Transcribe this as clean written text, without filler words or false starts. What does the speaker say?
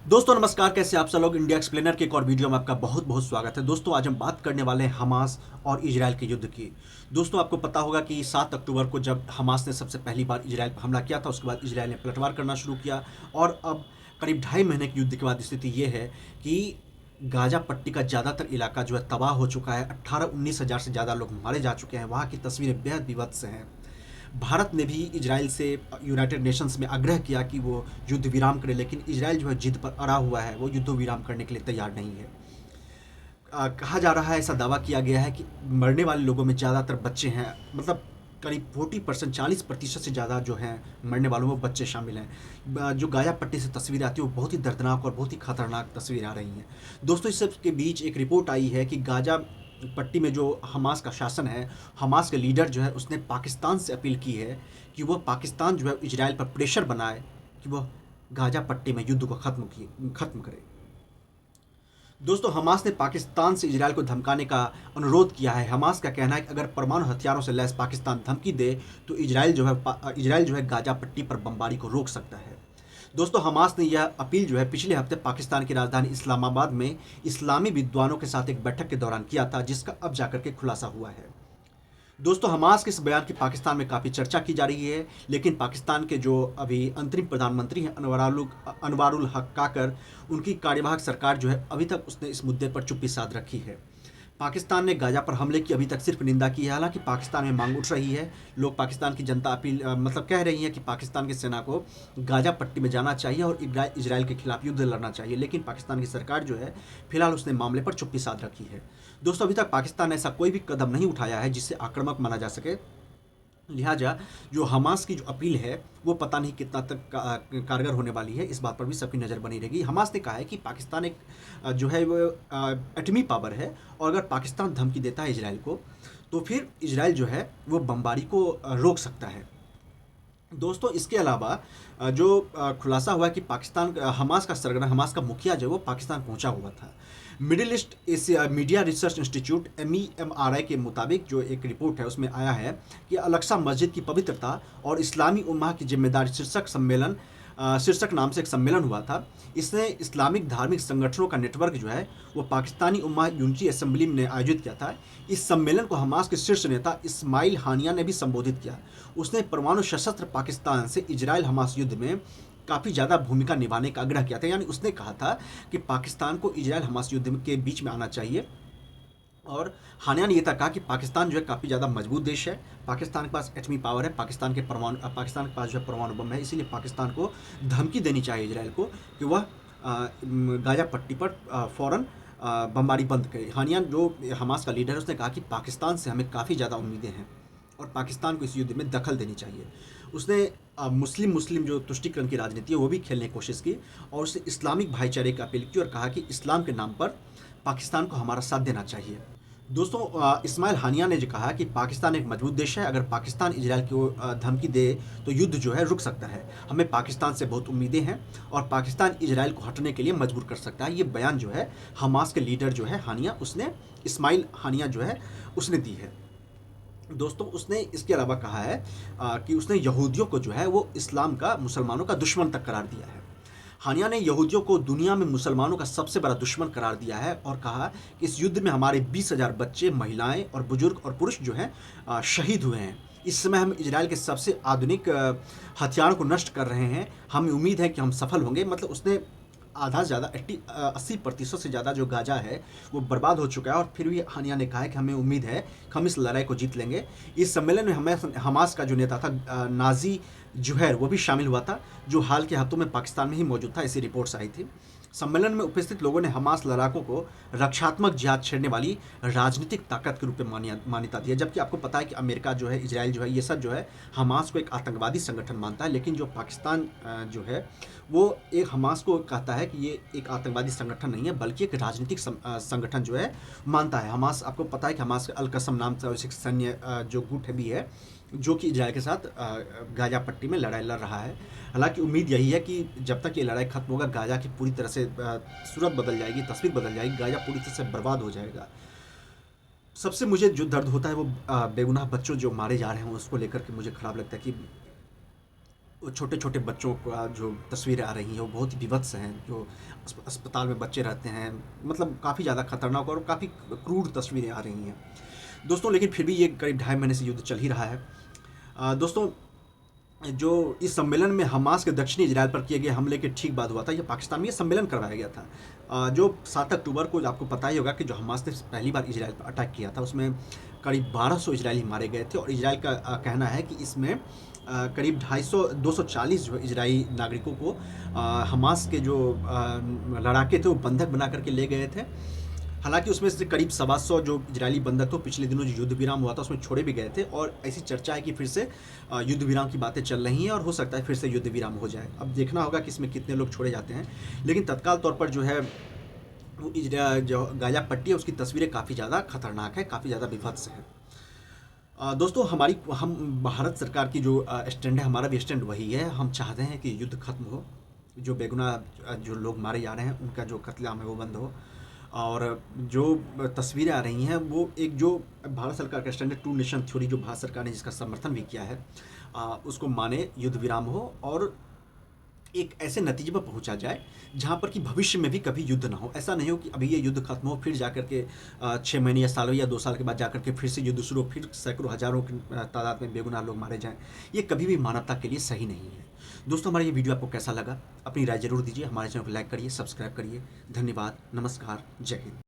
दोस्तों नमस्कार, कैसे आप सब लोग। इंडिया एक्सप्लेनर के एक और वीडियो में आपका बहुत बहुत स्वागत है। दोस्तों आज हम बात करने वाले हैं हमास और इजराइल के युद्ध की। दोस्तों आपको पता होगा कि 7 अक्टूबर को जब हमास ने सबसे पहली बार इजराइल पर हमला किया था, उसके बाद इजराइल ने पलटवार करना शुरू किया और अब करीब 2.5 महीने के युद्ध के बाद स्थिति ये है कि गाजा पट्टी का ज़्यादातर इलाका जो है तबाह हो चुका है। 18-19 हज़ार से ज़्यादा लोग मारे जा चुके हैं। वहाँ की तस्वीरें बेहद विभत्स हैं। भारत ने भी इजराइल से यूनाइटेड नेशंस में आग्रह किया कि वो युद्ध विराम करे, लेकिन इजराइल जो है जिद पर अड़ा हुआ है, वो युद्ध विराम करने के लिए तैयार नहीं है। कहा जा रहा है, ऐसा दावा किया गया है कि मरने वाले लोगों में ज़्यादातर बच्चे हैं। मतलब करीब 40%, 40% से ज़्यादा जो हैं मरने वालों में बच्चे शामिल हैं। जो गाजा पट्टी से तस्वीरें आती हैं वो बहुत ही दर्दनाक और बहुत ही खतरनाक तस्वीरें आ रही हैं। दोस्तों इस सब के बीच एक रिपोर्ट आई है कि गाजा पट्टी में जो हमास का शासन है, हमास के लीडर जो है उसने पाकिस्तान से अपील की है कि वह पाकिस्तान जो है इजराइल पर प्रेशर बनाए कि वह गाजा पट्टी में युद्ध को खत्म करे। दोस्तों हमास ने पाकिस्तान से इजराइल को धमकाने का अनुरोध किया है। हमास का कहना है कि अगर परमाणु हथियारों से लैस पाकिस्तान धमकी दे तो इजराइल जो है गाजा पट्टी पर बमबारी को रोक सकता है। दोस्तों हमास ने यह अपील जो है पिछले हफ्ते पाकिस्तान की राजधानी इस्लामाबाद में इस्लामी विद्वानों के साथ एक बैठक के दौरान किया था, जिसका अब जाकर के खुलासा हुआ है। दोस्तों हमास के इस बयान की पाकिस्तान में काफ़ी चर्चा की जा रही है, लेकिन पाकिस्तान के जो अभी अंतरिम प्रधानमंत्री हैं अनवारुल हक काकर, उनकी कार्यवाहक सरकार जो है अभी तक उसने इस मुद्दे पर चुप्पी साध रखी है। पाकिस्तान ने गाजा पर हमले की अभी तक सिर्फ निंदा की है। हालांकि पाकिस्तान में मांग उठ रही है, लोग पाकिस्तान की जनता मतलब कह रही है कि पाकिस्तान की सेना को गाजा पट्टी में जाना चाहिए और इजराइल के खिलाफ युद्ध लड़ना चाहिए, लेकिन पाकिस्तान की सरकार जो है फिलहाल उसने मामले पर चुप्पी साध रखी है। दोस्तों अभी तक पाकिस्तान ने ऐसा कोई भी कदम नहीं उठाया है जिससे आक्रामक माना जा सके। लिहाजा जो हमास की जो अपील है वो पता नहीं कितना तक कारगर होने वाली है, इस बात पर भी सबकी नज़र बनी रहेगी। हमास ने कहा है कि पाकिस्तान एक जो है वो एटमी पावर है और अगर पाकिस्तान धमकी देता है इजराइल को तो फिर इजराइल जो है वो बमबारी को रोक सकता है। दोस्तों इसके अलावा जो खुलासा हुआ है कि पाकिस्तान हमास का सरगना, हमास का मुखिया जो है वो पाकिस्तान पहुंचा हुआ था। Middle east Asia media research institute MEMRI के मुताबिक जो एक रिपोर्ट है उसमें आया है कि अल-अक्सा मस्जिद की पवित्रता और इस्लामी उम्मा की जिम्मेदारी शीर्षक नाम से एक सम्मेलन हुआ था। इसने इस्लामिक धार्मिक संगठनों का नेटवर्क जो है वो पाकिस्तानी उम्मा यूनिटी असेंबली ने आयोजित किया था। इस सम्मेलन को हमास के शीर्ष नेता इस्माइल हानिया ने भी संबोधित किया। उसने परमाणु सशस्त्र पाकिस्तान से इजराइल हमास युद्ध में काफ़ी ज़्यादा भूमिका निभाने का आग्रह किया था। यानी उसने कहा था कि पाकिस्तान को इजराइल हमास युद्ध के बीच में आना चाहिए। और हानिया ने यह तक कहा कि पाकिस्तान जो है काफ़ी ज़्यादा मजबूत देश है, पाकिस्तान के पास एटमी पावर है, पाकिस्तान के पास जो है परमाणु बम है, इसीलिए पाकिस्तान को धमकी देनी चाहिए इजराइल को कि वह गाजा पट्टी पर फ़ौरन बमबारी बंद करे। हानिया जो हमास का लीडर है उसने कहा कि पाकिस्तान से हमें काफ़ी ज़्यादा उम्मीदें हैं और पाकिस्तान को इस युद्ध में दखल देनी चाहिए। उसने मुस्लिम जो तुष्टिकरण की राजनीति है वो भी खेलने की कोशिश की और उसने इस्लामिक भाईचारे की अपील की और कहा कि इस्लाम के नाम पर पाकिस्तान को हमारा साथ देना चाहिए। दोस्तों इस्माइल हानिया ने जो कहा कि पाकिस्तान एक मजबूत देश है, अगर पाकिस्तान इजराइल को धमकी दे तो युद्ध जो है रुक सकता है। हमें पाकिस्तान से बहुत उम्मीदें हैं और पाकिस्तान इजराइल को हटने के लिए मजबूर कर सकता है। ये बयान जो है हमास के लीडर जो है हानिया, उसने इस्माइल हानिया जो है उसने दी है। दोस्तों उसने इसके अलावा कहा है कि उसने यहूदियों को जो है वो इस्लाम का, मुसलमानों का दुश्मन तक करार दिया है। हानिया ने यहूदियों को दुनिया में मुसलमानों का सबसे बड़ा दुश्मन करार दिया है और कहा कि इस युद्ध में हमारे 20,000 बच्चे, महिलाएं और बुजुर्ग और पुरुष जो हैं शहीद हुए हैं। इस समय हम इजराइल के सबसे आधुनिक हथियारों को नष्ट कर रहे हैं। हमें उम्मीद है कि हम सफल होंगे। मतलब उसने आधा से ज़्यादा 80% से ज़्यादा जो गाजा है वो बर्बाद हो चुका है और फिर भी हानिया ने कहा है कि हमें उम्मीद है कि हम इस लड़ाई को जीत लेंगे। इस सम्मेलन में हमास का जो नेता था नाजी जुहैर, वो भी शामिल हुआ था, जो हाल के हफ्तों में पाकिस्तान में ही मौजूद था, ऐसी रिपोर्ट्स आई थी। सम्मेलन में उपस्थित लोगों ने हमास लड़ाकों को रक्षात्मक जिहाद छेड़ने वाली राजनीतिक ताकत के रूप में मान्यता दी है। जबकि आपको पता है कि अमेरिका जो है, इजराइल जो है, ये सब जो है हमास को एक आतंकवादी संगठन मानता है, लेकिन जो पाकिस्तान जो है वो एक हमास को कहता है कि ये एक आतंकवादी संगठन नहीं है बल्कि एक राजनीतिक संगठन जो है मानता है। हमास, आपको पता है कि हमास अल कसम नाम से एक सैन्य जो गुट भी है जो कि इजराइल के साथ गाजा पट्टी में लड़ाई लड़ रहा है। हालांकि उम्मीद यही है कि जब तक ये लड़ाई खत्म होगा गाजा की पूरी तरह से सूरत बदल जाएगी, तस्वीर बदल जाएगी, गाजा पूरी तरह से बर्बाद हो जाएगा। सबसे मुझे जो दर्द होता है वो बेगुनाह बच्चों जो मारे जा रहे हैं उसको लेकर के मुझे ख़राब लगता है कि छोटे छोटे बच्चों का जो तस्वीरें आ रही हैं वो बहुत ही विभत्स हैं, जो अस्पताल में बच्चे रहते हैं, मतलब काफ़ी ज़्यादा खतरनाक और काफ़ी क्रूर तस्वीरें आ रही हैं दोस्तों। लेकिन फिर भी ये करीब 2.5 महीने से युद्ध चल ही रहा है। दोस्तों, जो इस सम्मेलन में हमास के दक्षिणी इजराइल पर किए गए हमले के ठीक बाद हुआ था, ये पाकिस्तान में ये सम्मेलन करवाया गया था। जो 7 अक्टूबर को आपको पता ही होगा कि जो हमास ने पहली बार इजराइल पर अटैक किया था, उसमें करीब 1200 इजरायली मारे गए थे और इजराइल का कहना है कि इसमें करीब 240 जो इजरायली नागरिकों को हमास के जो लड़ाके थे वो बंधक बना करके ले गए थे। हालांकि उसमें से करीब 125 जो इजरायली बंधक थे पिछले दिनों जो युद्ध विराम हुआ था उसमें छोड़े भी गए थे, और ऐसी चर्चा है कि फिर से युद्ध विराम की बातें चल रही हैं और हो सकता है फिर से युद्ध विराम हो जाए। अब देखना होगा कि इसमें कितने लोग छोड़े जाते हैं, लेकिन तत्काल तौर पर जो है वो जो गाजा पट्टी है उसकी तस्वीरें काफ़ी ज़्यादा खतरनाक है, काफ़ी ज़्यादा विभत्स है। दोस्तों, हम भारत सरकार की जो स्टैंड है, हमारा भी स्टैंड वही है। हम चाहते हैं कि युद्ध खत्म हो, जो बेगुनाह जो लोग मारे जा रहे हैं उनका जो कत्लेआम है वो बंद हो, और जो तस्वीरें आ रही हैं वो एक जो भारत सरकार का स्टैंड है, टू नेशन थ्योरी, जो भारत सरकार ने जिसका समर्थन भी किया है, उसको माने, युद्ध विराम हो और एक ऐसे नतीजे पर पहुंचा जाए जहां पर कि भविष्य में भी कभी युद्ध ना हो। ऐसा नहीं हो कि अभी ये युद्ध खत्म हो फिर जाकर के 6 महीने या सालों या 2 साल के बाद जाकर के फिर से युद्ध शुरू हो, फिर सैकड़ों हज़ारों की तादाद में बेगुनाह लोग मारे जाएं। ये कभी भी मानवता के लिए सही नहीं है। दोस्तों, हमारा ये वीडियो आपको कैसा लगा? अपनी राय जरूर दीजिए। हमारे चैनल को लाइक करिए, सब्सक्राइब करिए। धन्यवाद, नमस्कार, जय हिंद।